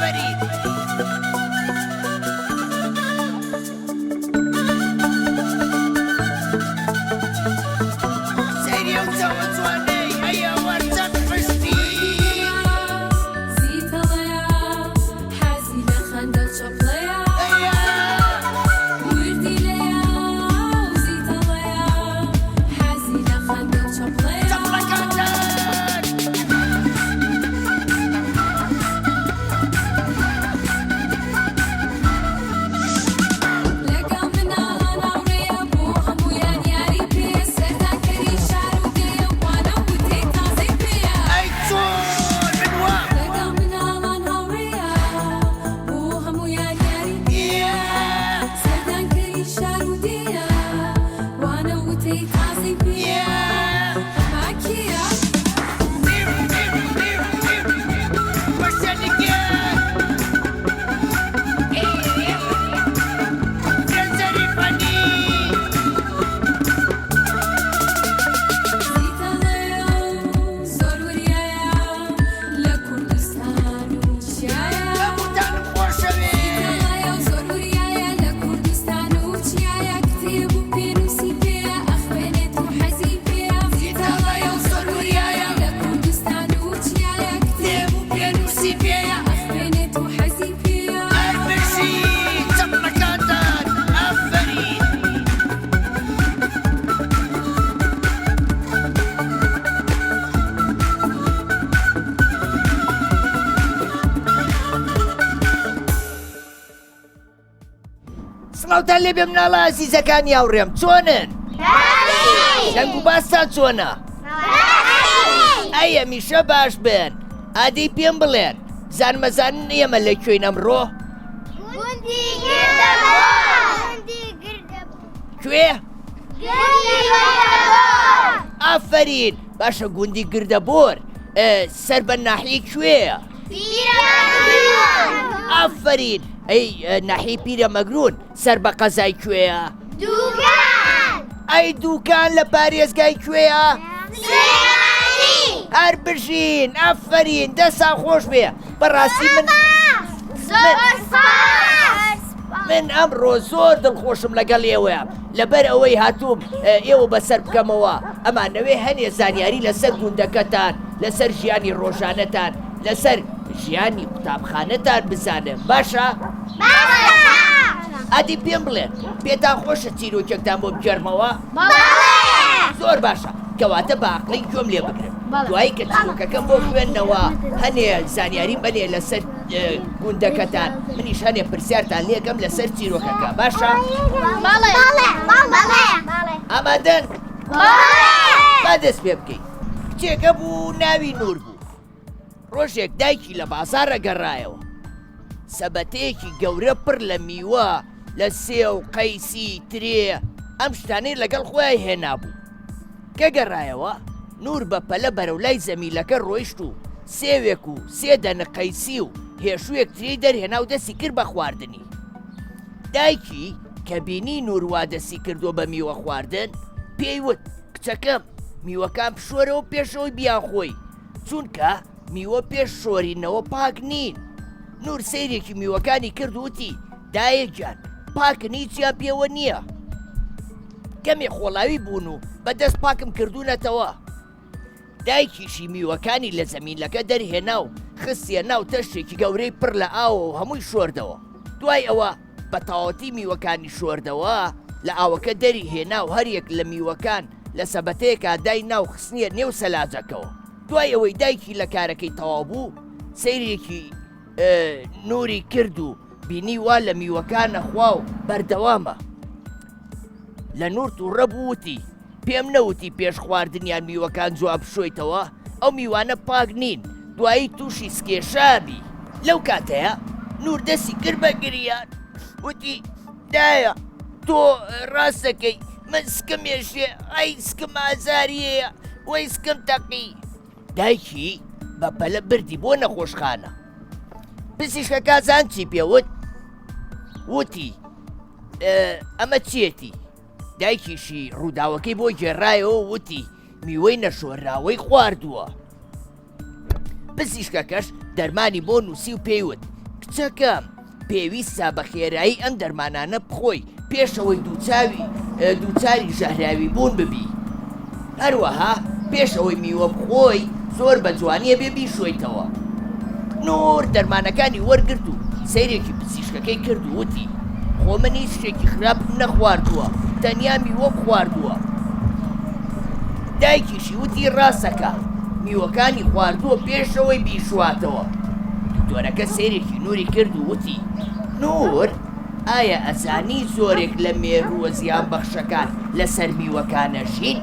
ئافەرین سەیری ئەو چاوە جوانەی هەیە وەرچەند پشتی سڵاوتان لێبێ مناڵە ئازیزەکانی هاوڕێم چۆنن؟ دەنگ و باستان چۆنە؟ ئەی هەمیشە باش بن ئادەی پێم بڵێن زانمەزانن ئێمە لەکوێین ئەمڕۆ؟ کوێ؟ ئافەرین باشە گوندی گردەبۆر سەر بە ناحیەی کوێیە؟ ئافەرین ئەی ناحیەی پیرە مەگرون سەر بە قەزای کوێیە؟ دووکان! ئەی دووکان لە پارێزگای کوێیە؟ هەر بژین ئافەرین دەسا خۆش بێ بەڕاستی من ئەمڕۆ زۆر دڵخۆشم لەگەڵ ئێوەیە لەبەر ئەوەی هاتووم ئێوە بەسەر بکەمەوە ئەمانەوێ هەنێ زانیاری لەسەر گوندەکەتان لەسەر ژیانی ڕۆژانەتان لەسەر ژیانی قوتابخانەتان بزانم باشە؟ ئادی پێم بڵێن پێتان خۆشە چیرۆکێکتان بۆ بگەرمەوە؟ زۆر باشە کەواتە بە عەقڵی گوێم لێ بگرن دوایی کە چیرۆکەکەم بۆ خوێندنەوە هەنێ زانیاری بەنێ لەسەر گوندەکەتان منیش هەنێ پرسیارتان لێکەم لەسەر چیرۆکەکە باشە؟ ئامادەن؟ با دەست پێ بکەیت کچێکە بوو ناوی نور بوو ڕۆژێک دایکی لە بازاڕە گەڕایەوە سەبەتەیەکی گەورە پڕ لە میوە لە سێو قەیسی ترێ ئەم شتانەی لەگەڵ خۆیان هێنابوو کە گەڕایەوە نور بە پەلە بەرەولای زەمیلەکە ڕۆیشت و سێوێک و سێ دەنە قەیسی و هێشوویەک تری دەرهێنا و دەستی کرد بە خواردنی دایکی کە بینی نور وا دەستی کردو بە میوە خواردن پێی وت کچەکەم میوەکان بشۆرەوە پێشەوەی بیان خۆی چونکە میوە پێش شۆرینەوە پاک نین نور سەیرێکی میوەکانی کرد وتی دایەکیان پاکن هیچیان پێوە نییە کەمێ خۆڵاوی بوون و بەدەست پاکم کردوونەتەوە دایکیشی میوەکانی لە زەمینەکە دەرهێنا و خستیە ناو تەشتێکی گەورەی پڕ لە ئاوە و هەمووی شۆردەوە دوای ئەوە بە تەواوەتی میوەکانی شۆردەوە لە ئاوەکە دەری هێنا و هەریەک لە میوەکان لە سەبەتەیەکە دای ناو خستنیە نێو سەلاجەکەوە دوای ئەوەی دایکی لە کارەکەی تەواو بوو سەیرێکی نوری کرد و بینی وا لە میوەکانە خوا و بەردەوامە لە نور تووڕە بووتی پێم نەوتی پێش خواردنیان میوەکان جواب بشۆیتەوە ئەو میوانە پاک نین دوایی تووشی سکێشابی لەو کاتەیە نور دەستی کرد بە گریان وتی دایە تۆ ڕاستەکەی من سکمێشێ ئەی سکم ئازاریەیە وەی سکم تەقی دایکی بە پەلە بردی بۆ نەخۆشخانە پزیشکە کازان چی پێوت وتی ئەمە چیەتی دایکیشی ڕووداوەکەی بۆ گێڕایەوە وتی میوەی نەشۆراوەی خواردووە پزیشکەکەش دەرمانی بۆ نووسی و پێیوت کچەکەم پێویستە بە خێرایی ئەم دەرمانانە بخۆی پێشەوەی دووچاری ژەهراوی بوون ببی. هەروەها پێشەوەی میوە بخۆی زۆر بە جوانیە بێ بیشۆیتەوە. نور دەرمانەکانی وەرگرت و سەیرێکی پزیشکەکەی کرد و وتی خۆ من هیچ شتێکی خراپ نەخواردووە، تەنیا میوە بخواردووە. دایکیشی وتی ڕاستەکە، میوەکانی خواردووە پێشەوەی بیشواتەوە. دکتۆرەکە سەیرێکی نوری کرد و وتی نور ئایا ئەزانی زۆرێک لە مێرووە زیان بەخشەکان لەسەر میوەکانەژین؟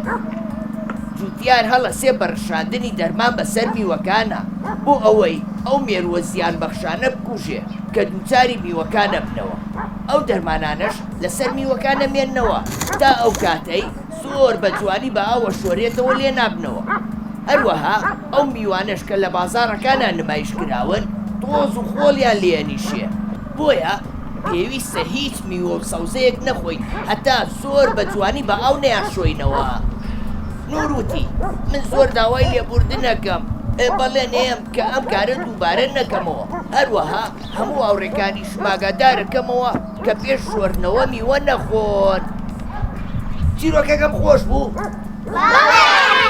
جوتیار هەڵە سێ بەڕشاندنی دەرمان بەسەر میوەکانە بۆ ئەوەی ئەو مێرووە زیان بەخشانە بکوژێ کە دووچاری میوەکانە بنەوە. ئەو دەرمانانەش لەسەر میوەکانە مێننەوە تا ئەو کاتەی زۆر بە جوانی بە ئاوە شۆرێتەوە لێ نابنەوە. هەروەها ئەو میوانش کە لە بازاڕەکانە نمایش کراون تۆز و خۆڵیان لێنیشێ. بۆیە پێویستە هیچ میوە و سەوزەیەک نەخۆین هەتا زۆر بە جوانی بە ئاو نەیانشۆینەوە. نوروتی من زۆر داوای لێبوردن نەکەم، بەڵێن ئێم کە ئەم کارە دووبارە نەکەمەوە. هەروەها هەموو ئاوڕێکانی شماگادارەکەمەوە کە پێش شۆرنەوە میوە نەخۆن. چیرۆکەکەم خۆش بوو؟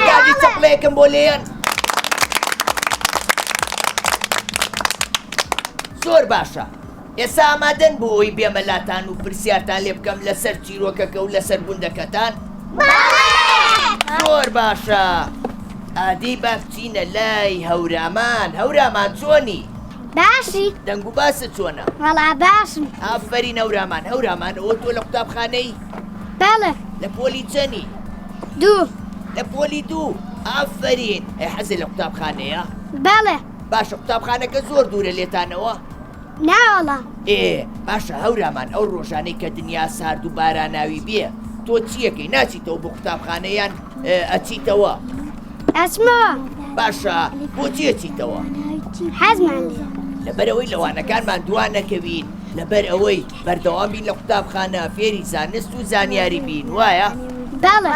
یادی چەپڵەیەکم بۆ لێیان. زۆر باشە، ئێستا ئامادەن بۆ ئەوی بێمەلاتان و پرسیارتان لێ بکەم لەسەر چیرۆکەکە و لەسەر گوندەکەتان؟ زۆر باشە، ئادەی با بچینە لای هەورامان. هەورامان چۆنی؟ باشی دەنگ و باسە چۆنە؟ وەڵا باشم. ئافرین هەورامان. هەورامان ئەوە تۆ لە قوتابخانەی؟ بەڵێ. لە پۆلی چەنی؟ 2. لە پۆلی 2. ئافرین. حەزی لە قوتابخانەیە؟ بەڵێ. باشە قوتابخانەکە زۆر دوورە لێتانەوە؟ ناوەڵا. باشە هەورامان ئەو ڕۆژانەی کە دنیا سارد و باراناوی بێ تۆ چیەکەی ناچیتەوە بۆ قوتابخانەیان ئەچیتەوە؟ ئەچمەوە. باشە بۆچی ئەچیتەوە؟ حەزمان لێ. لەبەرەوەی لەوانەکانمان دوان نەکەوین، لەبەر ئەوەی بەردەوام بین لە قوتابخانە فێری زانست و زانیاری بین، وایە؟ بەڵێ.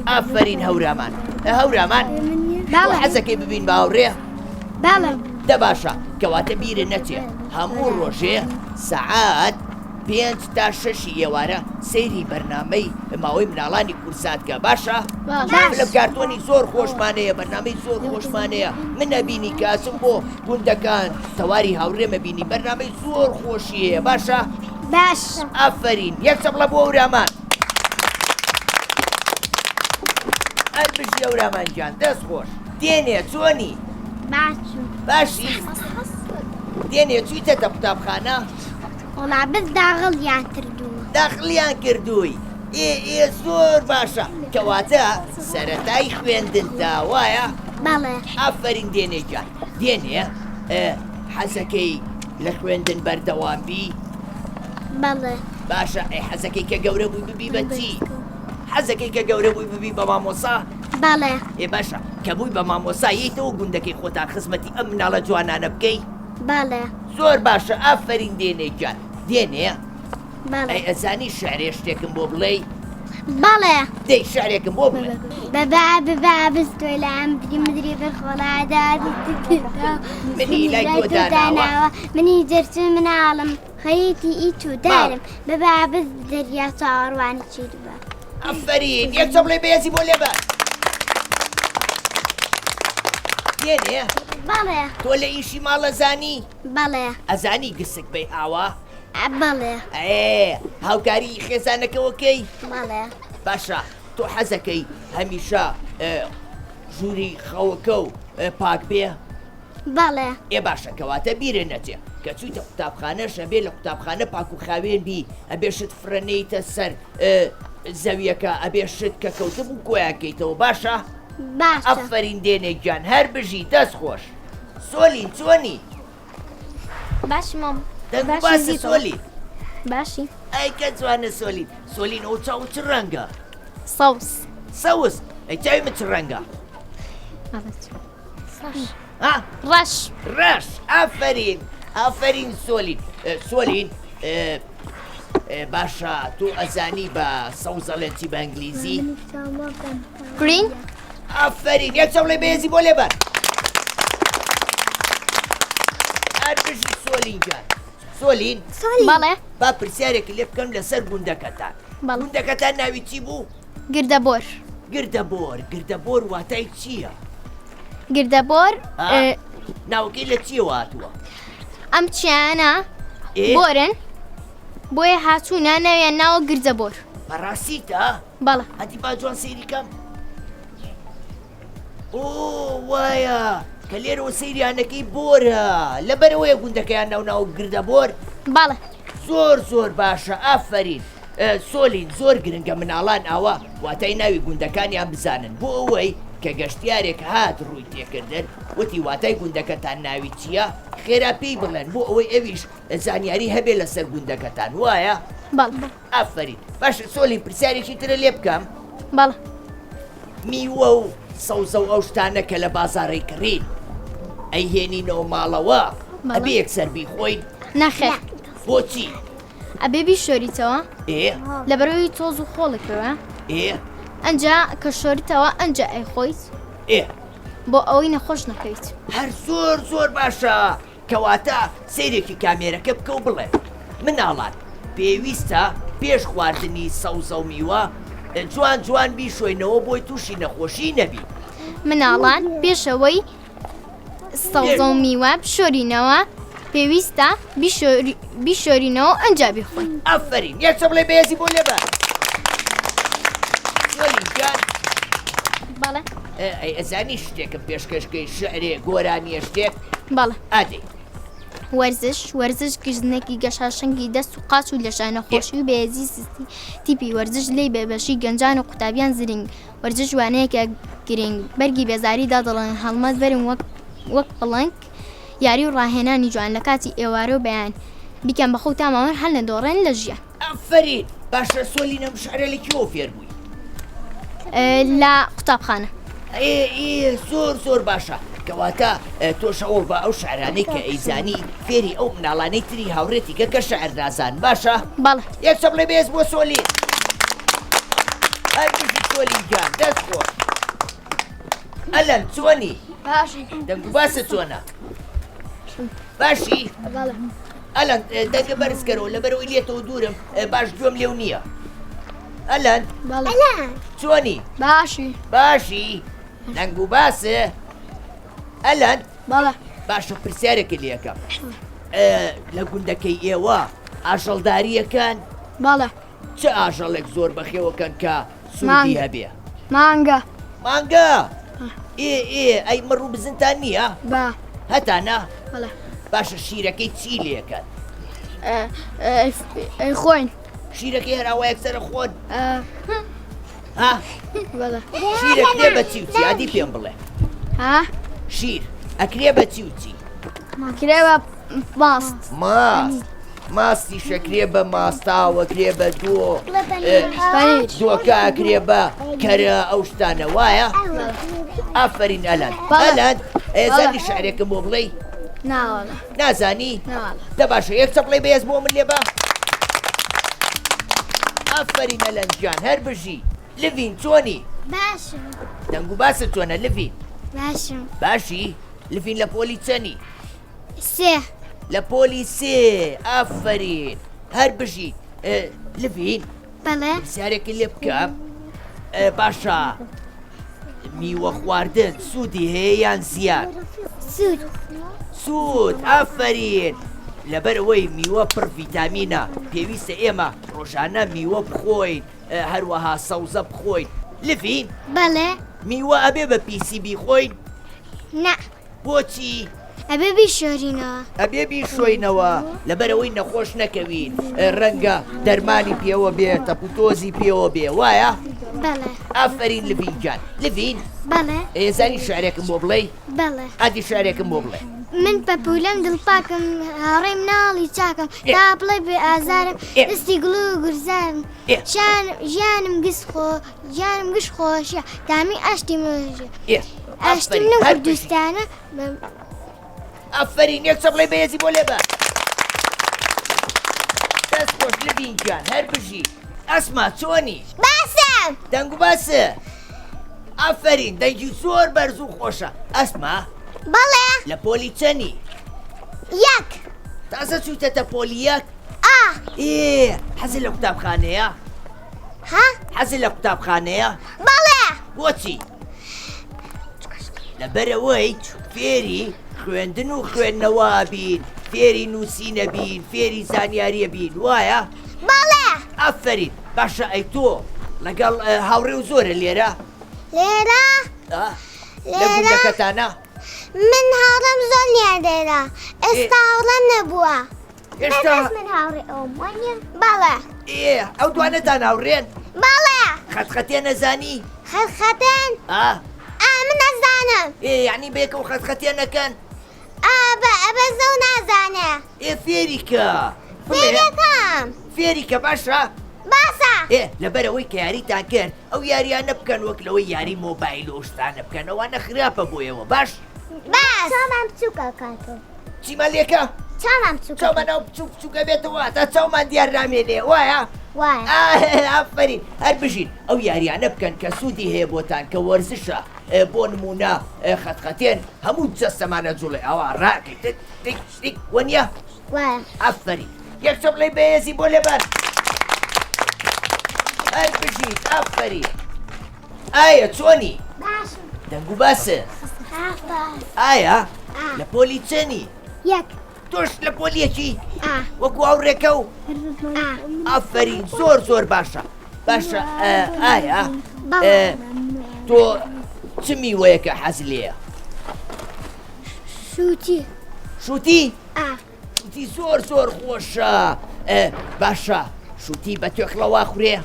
ئافرین هەورامان. هەورامان حەزەکەی ببین باوڕێ؟ بەڵێ. دە باشە کەواتە بیرە نەچێ هەموو ڕۆژێ سەعات 5 تا 6 ئێوارە سەیری بەرنامەی ماوەی مناڵانی کورساتکە. باشە؟ لە کارتۆنی زۆر خۆشمانەیە، بەرنامەی زۆر خۆشمانەیە. من نەبینی کاسم بۆ گوندەکان تەواری هاوڕێمە بینی، بەرنامەی زۆر خۆشیەیە. باشە؟ باش. ئافرین. یەک چەپڵە بۆ هەورامان. ئەلبژی هەورامان گیان دەست خۆش. دێنێ چۆنی؟ باشم. باشی؟ دێنێ چوویتەتە قوتابخانە؟ وەڵا بس داغڵیان کردووە. داخلیان کردووی. زۆر باشە، کەواتە سەرەتای خوێندندا، وایە؟ بەڵێ. ئافرین دێنێجان. دێنێ حەزەکەی لە خوێندن بەردەوامبی؟ بەڵێ. باشە حەزەکەی کە گەورە بووی ببی بە چی؟ حەزەکەی کە گەورە بووی ببی بە مامۆسا؟ بەڵێ. باشە کە بووی بە مامۆسا یەیتەوە گوندەکەی خۆتان خزمەتی ئەم مناڵە جوانانە بکەی؟ بەڵێ. زۆر باشە ئافرین دێنێجان. دێنێ بەڵێ. ئەزانی شعرێ شتێکم بۆ بڵێ؟ بەڵێ. دەی شعرێکم بۆ بڵێ. بەبا بستۆی لە ئەم مدری بەرخۆڵادا منی لای تۆ داناوە. منی جەرچن مناڵم خەیەتی ئیچ و دارم بەبا بز دەریا چاوەڕوانی چیر بە. ئەفرین. یەک چەپڵەی بەهێزی بۆ لێبەر. دێنێ بەڵێ. تۆ لە ئیشی ماڵە زانی؟ بەڵێ. ئەزانی گسک بەی ئاوا؟ بەڵێ. هاوکاری خێزانەکەوەکەی؟ بەڵێ. باشە تۆ حەزەکەی هەمیشە ژووری خەوەکە و پاک بێ؟ بەڵێ. باشە کەواتە بیرە نەچێ کە چوویتە قوتابخانە شەبێ لە قوتابخانە پاک و خاوێن بی، ئەبێشت فرەنەیتە سەر زەویەکە، ئەبێشت کە کەوتە بوو کۆیاکەیتەوە. باشە؟ باشە. ئەفرین دێنێکیان هەر بژی دەست خۆش. سۆلین چۆنی؟ باش مام. دەنگ و باسی سۆلین. باشی. ئەی کە جوانە سۆلین. سۆلین ئەو چاو چ ڕەنگە؟ سەوس. سەوس. ئەی چاوی من چ ڕەنگە؟ ڕەش. ڕەش. ئافرین. ئافرین سۆلین. سۆلین باشە تۆ ئەزانی بە سەوزەڵێن چی بە ئەنگلیزی؟ گرین. ئافرین. یەک چەپڵەی بەهێزی بۆ لێبەر. هەر بژی سۆلینجان سۆلین بەڵێ با پرسیارێکی لێ بکەم لەسەر گوندەکەتان بەڵێ. گوندەکەتان ناوی چی بوو؟ گردەبۆر گردەبۆر واتای چییە؟ گردەبۆر ناوکەی لە چیە واتووە؟ ئەم چیانە ئێ؟ بۆرن بۆیە هاتوونە ناویان ناوە گردەبۆر بەڕاستیتە؟ بەڵێ هەتی با جوان سەیری کەم ئۆ وایە کە لێرەوە سەیریانەکەی بۆرە لەبەرەوەیە گوندەکەیان ناو گردەبۆر بەڵێ زۆر باشە ئافرین سۆلین زۆر گرنگە مناڵان ئاوا واتای ناوی گوندەکانیان بزانن بۆ ئەوەی کە گەشتیارێک هات ڕووی تێکردن وتی واتای گوندەکەتان ناوی چییە خێرا پێی بڵێن بۆ ئەوەی ئەویش زانیاری هەبێ لەسەر گوندەکەتان وایە بەڵێ ئافرین باشە سۆلین پرسیارێکی ترە لێ بکەم بەڵێ میوە و سەوزە و ئەو شتانە کە لە بازاڕی کڕین ئەیهێنینەوە ماڵەوە ئەبێ یەکسەر بیخۆین نەخێر بۆچی؟ ئەبێ بیشۆریتەوە ئێ لەبەرەوەی تۆز و خۆڵێکەوە ئێ ئەنجا کە شۆریتەوە ئەنجا ئەیخۆیت ئێ بۆ ئەوەی نەخۆش نەکەیت هەر زۆر باشە کەواتە سیرێکی کامێرەکە بکە و بڵێ مناڵان پێویستە پێش خواردنی سەوزە و میوە جوان بیشۆینەوە بۆی تووشی نەخۆشی نەبی مناڵان پێشەوەی سەوزە و میوە بشۆرینەوە پێویستە بیشۆرینەوە ئەنجا بیخۆین ئەفرین یەکسە بڵێ بەهێزی بۆ لێبە سۆلینجان بەڵێ ئەزانی شتێکم پێشکەشکەی شعرێ گۆرانیە شتێک بەڵێ ئادێ وەرزش گژنێکی گەشاشنگی دەست و قاچ و لەشانە خۆشی و بەهێزی سستی تیپی وەرزش لی بێبەشی گەنجان و قوتابیان زرنگ وەرزش وانەیەکە گرنگ بەرگی بێزاریدا دەڵێن هەڵمەت بەرن وەک پڵنگ یاری و ڕاهێنانی جوان لە کاتی ئێوارە و بەیان بیکەم بە خەوت تاماوە هەل نەدۆڕێن لە ژیان ئەفرین باشە سۆلینەم شعرە لە کیەوە فێر بووی لە قوتابخانە زۆر باشە کەواتە تۆشەوە بە ئەو شعرانەی کە ئەیزانی فێری ئەو مناڵانەی تری هاوڕێتیکە کە شعر نازان باشە بەڵێ یەکسە بڵێ بێز بۆ سۆلین هەرگیشی سۆلینجان دەست خۆش ئەلەن چۆنی دەنگ و باسە چۆنە باشی ئەلەن دەنگە بەرزکەرەوە لەبەرەوەی لێتەوە دوورم باش گوێم لێو نییە ئەلەن چۆنی باشی دەنگ و باسە ئەلەن بەڵێ باشە پرسیارێکی لێەکەم لە گوندەکەی ئێوە ئاژەڵداریەکان بەڵێ چه ئاژەڵێک زۆر بەخێوەکەن کە سوودی هەبێ مانگە مانگە ئەی مڕ و بزنتان نییە بە هەتانە بەڵێ باشە شیرەکەی چی لێکەن خۆین شیرەکەی هەراوە یەکسەرە خۆن بەڵێ شیرەکرێ بە چی و چی ئادی پێم بڵێ شیر ئەکرێ بە چی و چی کرێوە ماست ماستی شەکرێ بە ماستاوەکرێ بە دۆکە ئەکرێ بە کەرە ئەو شتانە وایە ئافرین ئەلەن ئێزانی شعرێکم بۆ بڵێ نازانی دە باشە یەکسە بڵێ بەهێز بۆ من لێبە ئافرین ئەلەن گیان هەر بژی لڤین چۆنی باشم دەنگ و باسە چۆنە لڤین باشم باشی لڤین لە پۆلی چەنی سێ لە پۆلی سێ ئافرین هەر بژی لڤین بەڵێ پرسیارێکی لێ بکەم باشە میوە خواردن سوودی هەیە یان زیان سوود ئافرین لەبەرەوەی میوە پڕ ڤیتامینە پێویستە ئێمە ڕۆژانە میوە بخۆین هەروەها سەوزە بخۆین لڤین بەڵێ میوە ئەبێ بە پیسی بیخۆین نە بۆچی ئەبێ بیشۆرینەوە ئەبێ بیشۆینەوە لەبەرەوەی نەخۆش نەکەوین ڕەنگە دەرمانی پێوە بێ تەپوتۆزی پێوە بێ وایە بەڵێ ئافرین لڤین جان لڤین بەڵێ ئێزانی شعرێکم بۆ بڵێ بەڵێ ئادی شعرێکم بۆ بڵێ من پەپولەم دڵپاکم هاوڕێی مناڵی چاکم تا بڵێ بێ ئازارم دەستی گوڵ و گورزارم ژیانم گشت خۆشیە دامی ئاشتی مژە ئاشتی منە کوردستانە ئافرین یەکسە بڵێ بەهێزی بۆ لێبە دەست خۆش لڤین جان هەر بژی ئەسما چۆنی باسم دەنگ و باسە ئافرین دەنگی زۆر بەرز و خۆشە ئەسما بەڵێ لە پۆلی چەنی یەک تازە چوتەتە پۆلیەک حەزی لە قوتابخانەیە ها حەزی لە قوتابخانەیە بەڵێ بۆچی لەبەرەوەی فێری خوێندن و خوێندنەوە بین فێری نووسینە بین فێری زانیاریە بین وایە بەڵێ ئافرین باشە ئەی تۆ لەگەڵ هاوڕێ و زۆرە لێرە لێرە لە گوندەکەتانە من هاوڕێم زۆر نییە لێرە ئێستا هاوڕێم نەبووە هێشتا من هاوڕێ ئەوم وانە بەڵێ ئەو دوانەتان هاوڕێن بەڵێ خەتخەتێ نەزانی خەتخەتێن من نەزانم یعنی بێکە و خەتخەتێ نەکەن ئەبە زەو نازانێ فێریکە فێرەکەم فێریکە باشە باسە لەبەرەوەی کە یاریتان کرد ئەو یاریانە بکەن وەک لەوەی یاری مۆبایل و شتانە بکەن ئەوانە خراپە بۆیەوە باش چامان بچووکە کاتۆ چیمە لێکە چامان بچووکە چاومەنەوە بچووکە بێتەوە تا چاومان دیار نامێنێ وایە وایە ئافرین هەر بژین ئەو یاریانە بکەن کە سوودی هەیە بۆتان کە وەرزشە بۆ نمونە خەتخەتێن هەموو جەستەمانە جوڵێ ئەوە ڕاکەیت وەنیە وایە ئافرین یەک چۆ بڵێ بەهێزی بۆ لێبەر هەر بژیت ئافرین ئایا چۆنی باشم دەنگ و باسە ئایا لە پۆلی چەنی یەک تۆش لە پۆلیەکی وەکو هاوڕێکە و ئافرین زۆر زۆر باشە باشە ئایا تۆ چ میوەیەکە حەز لێیە شووتی شووتی شووتی زۆر زۆر خۆشە باشە شووتی بە تۆخڵەوە خوڕێ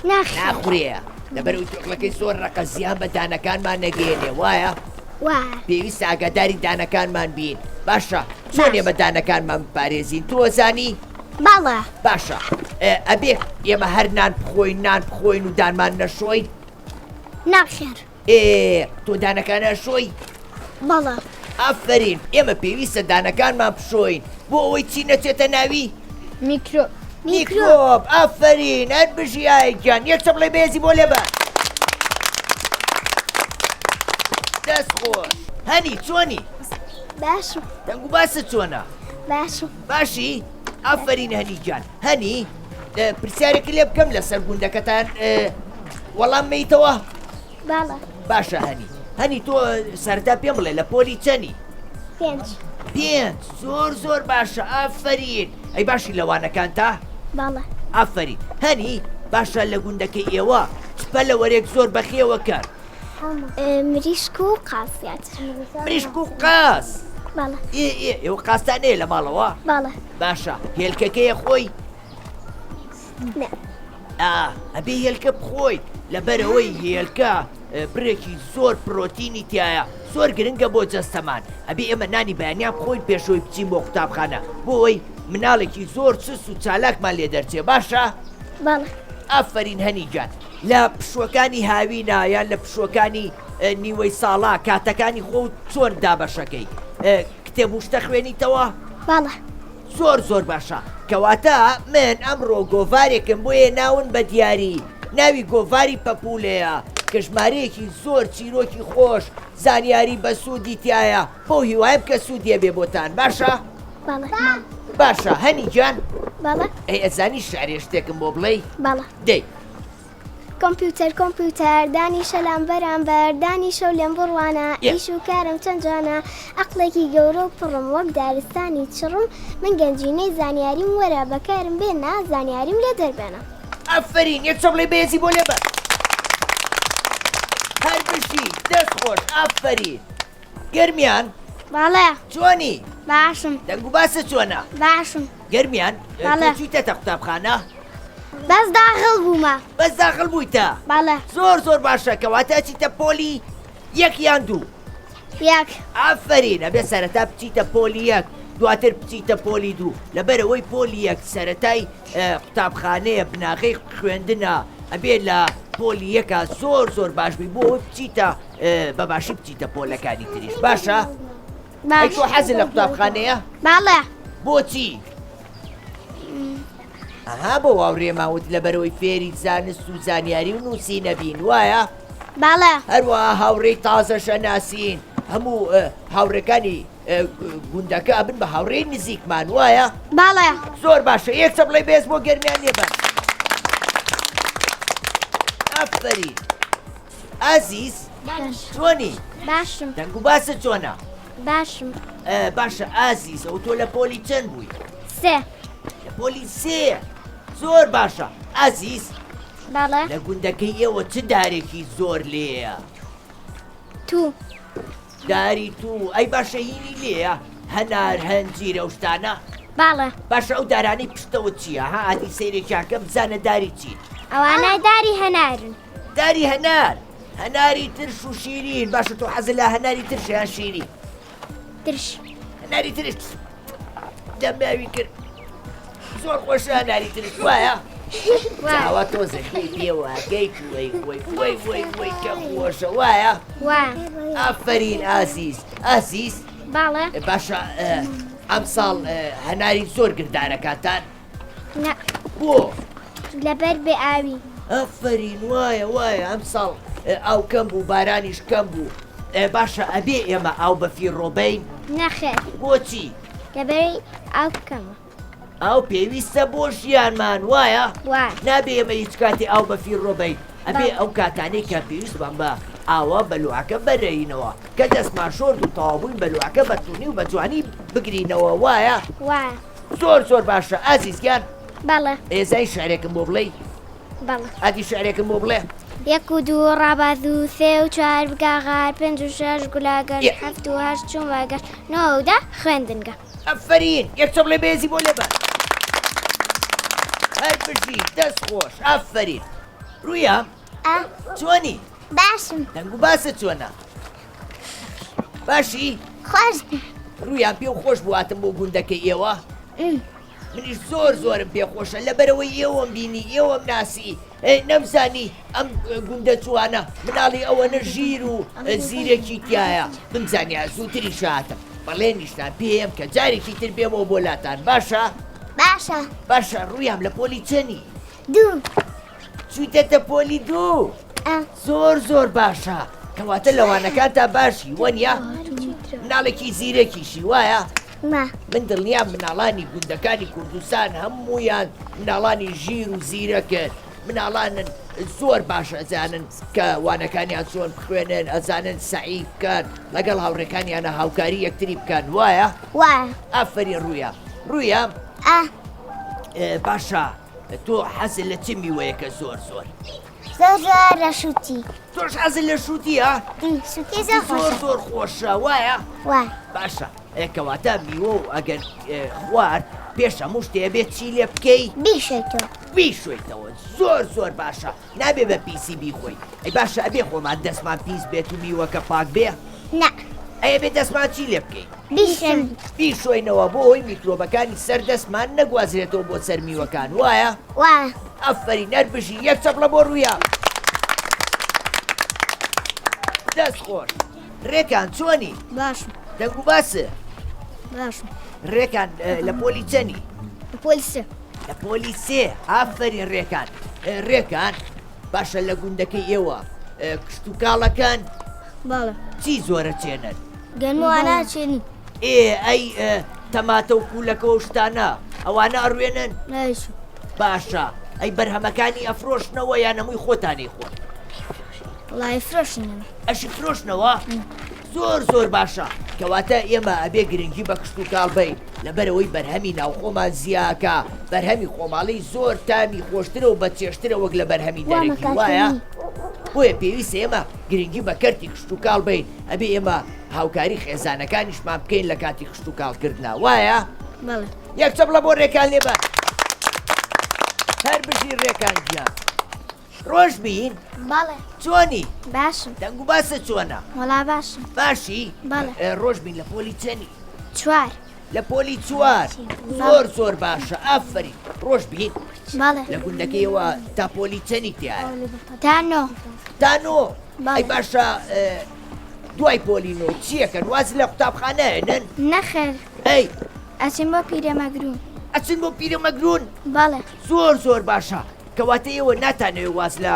ناخورێ لەبەرەوەی تۆخڵەکەی زۆر ڕەقە زیان بە دانەکانمان نەگەێنێ وایە پێویستە ئاگاداری دانەکانمان بین باشە چۆنێ بە دانەکانمان بپارێزین تۆ زانی بەڵێ باشە ئەبێ ئێمە هەر نان بخۆین و دانمان نەشۆین ناخێر تۆ دانەکانە شۆی بەڵێ ئافرین ئێمە پێویستە دانەکانمان بشۆین بۆ ئەوەی چی نەچێتە ناوی میکرۆ میکرۆب ئافرین هەر بژیایگیان یەک چە بڵێ بێزی بۆ لێبەر دەست خۆش هەنی چۆنی باشم دەنگ و باسە چۆنە باشم باشی ئافرین هەنی گیان هەنی پرسیارێکی لێ بکەم لەسەر گوندەکەتان وەڵام مەیتەوە بەڵێ باشە هەنی تۆ سەردا پێم بڵێ لە پۆلی چەنی پێنج زۆر زۆر باشە ئافرین ئەی باشی لەوانەکان تا بەڵێ ئافرین هەنی باشە لە گوندەکەی ئێوە چپە لە وەرێک زۆر بەخێوە کرد مریشک و قاسیات مریشک و قاس بەڵێ ئێوە قاستانەیە لە ماڵەوە بەڵێ باشە هێلکەکەیە خۆی نە ئەبێ هێلکە بخۆیت لەبەرەوەی هێلکە برێکی زۆر پرۆتینی تایە زۆر گرنگە بۆ جەستەمان ئەبێ ئێمە نانی بەیانیان بخۆین پێشەوەی بچین بۆ قوتابخانە بۆ ئەوەی مناڵێکی زۆر چست و چالاکمان لێ دەرچێ باشە بەڵێ ئافرین هەنیجان لە پشوەکانی هاوینە یان لە پشوەکانی نیوەی ساڵا کاتەکانی خۆ چۆن دابەشەکەی کتێب و شتە خوێنیتەوە بەڵێ زۆر زۆر باشە کەواتە من ئەمڕۆ گۆڤارێکم بۆیە ناون بە دیاری ناوی گۆڤاری پەپولەیە کە ژمارەیەکی زۆر چیرۆکی خۆش زانیاری بە سوودی تایە بۆ هیوایم کە سوودیە بێ بۆتان باشە بەڵێ باشە هەنی گیان بەڵێ ئەی ئەزانی شعرێ شتێکم بۆ بڵێ بەڵێ دەی کۆمپیوتەر دانیشە لام بەرامبەر دانیشە و لێم بڕوانە ئیش و کارم چەند جوانە عەقڵێکی گەورە و پڕم وەک دارستانی چڕم من گەنجینەی زانیاریم وەرە بەکارم بێنە زانیاریم لێ دەربێنە ئافرین یەک چە بڵێ بێزی بۆ لێبەر هەر بشی دەست خۆش ئافرین گەرمیان بەڵێ چۆنی باشم دەنگ و باسە چۆنە باشم گەرمیان بەڵێ. چیتەتە قوتابخانە بەس داخڵ بوومە بەس داخڵ بوویتە بەڵێ زۆر زۆر باشە کەواتە چیتە پۆلی یەک یان دوو یەک ئافرین ئەبێ سەرەتا بچیتە پۆلی یەک دواتر بچیتە پۆلی دوو لەبەرەوەی پۆلی یەک سەرەتای قوتابخانەیە بناغەی خوێندنە ئەبێ لە پۆلی یەکە زۆر زۆر باش بی بۆ بچیتە بەباشی بچیتە پۆلەکانی تریش باشە ئەی تۆ حەزی لە قوتابخانەیە بەڵێ بۆچی ئەها بۆ واوڕێماوت لەبەرەوەی فێری زانست و زانیاری و نووسینە بین وایە بەڵێ هەروەها هاوڕێی تازەشە ناسین هەموو هاوڕەکانی گوندەکە بن بە هاوڕێی نزیکمان وایە باڵێ زۆر باشە یەک چەپڵی بێز بۆ گەرمیان لێبەر ئەفەرین ئازیز چۆنی باشم دەنگ و باسە چۆنە باشم باشە ئازیز ئەو تۆ لە پۆلی چەند بووی سێ لە پۆلی سێ زۆر باشە ئازیز باڵێ لە گوندەکەی ئێوە چ دارێکی زۆر لێیە تو داری تو ئەی باشە هینی لێیە هەنار هەنجیرە و شتانە باڵێ باشە ئەو دارانەی پشتەوە چییە ها ئاتی سەیرێکیاکە بزانە داری چی ئەوانە داری هەنارن داری هەنار هەناری ترش و شیرین باشە تۆ حەزت لە هەناری ترشیان شیرین ترش هەناری ترش دەماوی کرد زۆر خۆشە هەناری ترش وایە چاوە تۆزەکەی پێوەکەی وەی کە خۆشە وایە وا ئافرین ئازیز ئازیز باڵێ باشە ئەم ساڵ هەناری زۆر گردارەکاتان نە بۆ لەبەر بێ ئاوی ئەفرین وایە ئەم ساڵ ئاو کەم بوو بارانیش کەم بوو باشە ئەبێ ئێمە ئاو بەفی ڕۆبین نەخێر بۆچی لەبەری ئاو بکەمە ئاو پێویستە بۆ ژیانمان وایە وا نابێ ئێمە هیچ کاتی ئاو بەفی ڕۆبین ئەبێ ئەو کاتانەی کە پێویست بم بە ئاوە بەلوعەکە بەرەینەوە کە دەستمان شۆرد و تەواوبووین بەلوعەکە بەتونی و بەجوانی بگرینەوە وایە وا زۆر باشە ئازیزگیان باڵێ ئێزای شارێکم بۆ بڵێ باڵێ ئاتی شارێکم بۆ بڵێ یەک و دوو ڕاباز و سێ و چوار بگاغار پێنج و شەش گولاگەر یە. هەفت و هەشت چوون واگەر نۆدا خوێندنگە ئەفرین یەک چەپڵێ بێزی بۆ لێبەر هەر بژی دەست خۆش ئەفرین ڕوویە چۆنی باشم دەنگ و باسە چۆنە باشی خۆش ڕوویان پێ و خۆش بواتم بۆ گوندەکەی ئێوە منیش زۆرم پێخۆشە لەبەرەوەی ئێوەم بینی ئێوەم ناسی نەمزانی ئەم گوندە جوانە مناڵی ئەوەنە ژیر و زیرەکی تایە بمزانیا زووتری شاتم بەڵێ نیشتان پێم کە جارێکی تر بێمەوە بۆ لاتان باشە باشە ڕوویان لە پۆلی چەنی دوو چوویتەتە پۆلی دوو زۆر باشە کەواتە لەوانەکان تا باشی وەنیا مناڵێکی زیرەکیشی وایە ما من دڵنیام مناڵانی گوندەکانی کوردستان هەموویان مناڵانی ژیر و زیرەکەن مناڵانن زۆر باش ئەزانن کە وانەکانیان چۆن بخوێنن ئەزانن سعی بکەن لەگەڵ هاوڕێکانیانە هاوکاری یەکتری بکەن وایە ئافرین ڕوویە باشە تۆ حەزت لە چ میوەیەکە زۆر زۆر لە شووتی تۆش حەزت لە شووتیە شووتی زۆر زۆر خۆشە وایە باشە کەواتە میوە و ئەگەر خوارد پێش هەموو شتێ بێت چی لێ بکەی بیشوێتەوە زۆر باشە نابێ بە پیسی بیخۆی ئەی باشە ئەبێ خۆمان دەستمان پیس بێت و میوەکە پاک بێ ئەیە بێ دەستمان چی لێ بکەی بیشۆینەوە بۆ ئەوی میکرۆبەکانی سەر دەستمان نەگوازرێتەوە بۆ سەر میوەکان وایە ئەفەری نەربژی یەک چەپڵە بۆ ڕوویە دەست خۆش ڕێکان چۆنی باشم دەنگ و باسە باشم ڕێکان لە پۆلی چەنی پۆلیسە لە پۆلی سێ ئافرین ڕێکان باشە لە گوندەکەی ئێوە کشت و کاڵەکان باڵە چی زۆرە چێنن گەنموانە چێنی ئەی تەماتە و پولەکە و شتانە ئەوانە ئەڕوێنن نایش باشە ئەی بەرهەمەکانی ئەفرۆشنەوە یان هەمووی خۆتانی خۆن وڵای فرۆشنن ئەشی فرۆشنەوە زۆر باشە کەواتە ئێمە ئەبێ گرنگی بە کشت و کاڵ بین لەبەرەوەی بەرهەمی ناوخۆمان زیاکە بەرهەمی خۆماڵی زۆر تامی خۆشترە و بەچێشترە وەک لە بەرهەمی دەرەکی وایە بۆیە پێویستە ئێمە گرنگی بە کەرتی کشت و کاڵ بین ئەبێ ئێمە هاوکاری خێزانەکانیشمان بکەین لە کاتی کشت و کاڵکردنا وایە بەڵێ یەک چەپڵە بۆ ڕێکان لێبە هەر بژی ڕێکان گیان ڕۆژ بین باڵێ چۆنی باشم دەنگ و باسە چۆنە وەڵا باشم باشی ڕۆژ بین لە پۆلی چەنی چوار لە پۆلی چوار زۆر باشە ئافرین ڕۆژ بین باڵێ لە گوندەکەیەوە تا پۆلی چەنی تایە تانۆ ئەی باشە دوای پۆلینۆ چیەکەن واز لە قوتابخانەیەنن نەخێر ئەی ئەچین بۆ پیرەمەگرون ئەچن بۆ پیرەمەگرون باڵێ زۆر باشە کەواتە ئێوە ناتانەوێت واز لە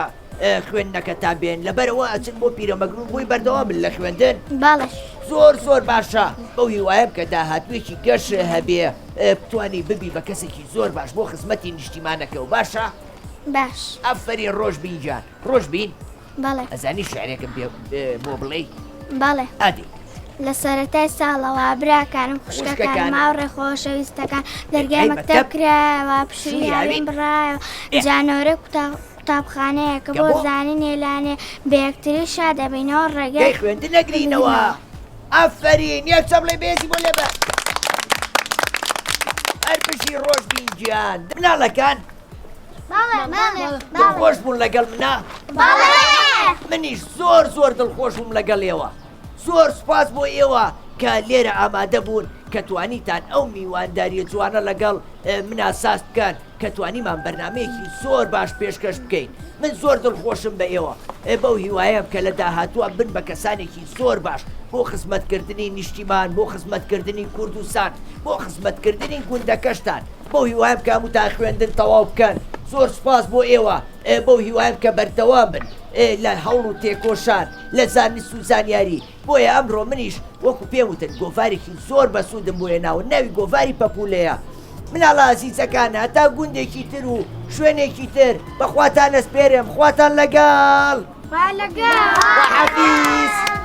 خوێندنەکەتان بێن لەبەرەوە ئەچن بۆ پیرەمەگرون بۆی بەردەوا من لە خوێندن باڵش زۆر باشە بەو هیوایە بکە داهاتوێکی گەش هەبێ بتوانی ببی بە کەسێکی زۆر باش بۆ خزمەتی نیشتیمانەکە و باشە باش ئەفەری ڕۆژبین جان ڕۆژبین بەڵێ ئەزانی شعرێکم بۆ بڵێ بەڵێ ئەدی لە سەرەتای ساڵەوە براکانم خوشکەکان ماوڕێ خۆشەویستەکان دەرگای مەکتەب کرایەوە پشووی هاوین بڕایەوە جانۆرە قوتابخانەیە کە بۆ زانین نێلانێ بە یەکتری شا دەبینەوە ڕێگەی خوێندن نەگرینەوە ئەفەرین یەک چە بڵێ بێزی بۆ لێبە هەر پشی ڕۆژبین گیان مناڵەکان دڵخۆش بوون لەگەڵ منە منیش زۆر دڵخۆش بووم لەگەڵ ئێوە زۆر سوپاس بۆ ئێوە کە لێرە ئامادە بوون کە توانیتان ئەو میوانداریە جوانە لەگەڵ منە ساست بکەن کە توانیمان بەرنمەیەکی زۆر باش پێشکەش بکەین من زۆر دڵخۆشم بە ئێوە بەو هیوایەم کە لە داهاتووە بن بە کەسانێکی زۆر باش بۆ خزمەتکردنی نیشتیمان بۆ خزمەتکردنی کوردستان بۆ خزمەتکردنی گوندەکەشتان بەو هیوایم کە هەمووتان خوێندن تەواو بکەن زۆر سوپاس بۆ ئێوە بەو هیوایم کە بەردەوام بن لە هەوڵ و تێکۆشان لە زانست و زانیاری بۆیە ئەمڕۆ منیش وەکو پێم وتن گۆڤارێکی زۆر بەسوودم بۆیە ناوە ناوی گۆڤاری پەپولەیە مناڵە ئازیزەکانە تا گوندێکی تر و شوێنێکی تر بەخواتان ئەسپێرم خواتان لەگەڵ لەگەڵ حەفیز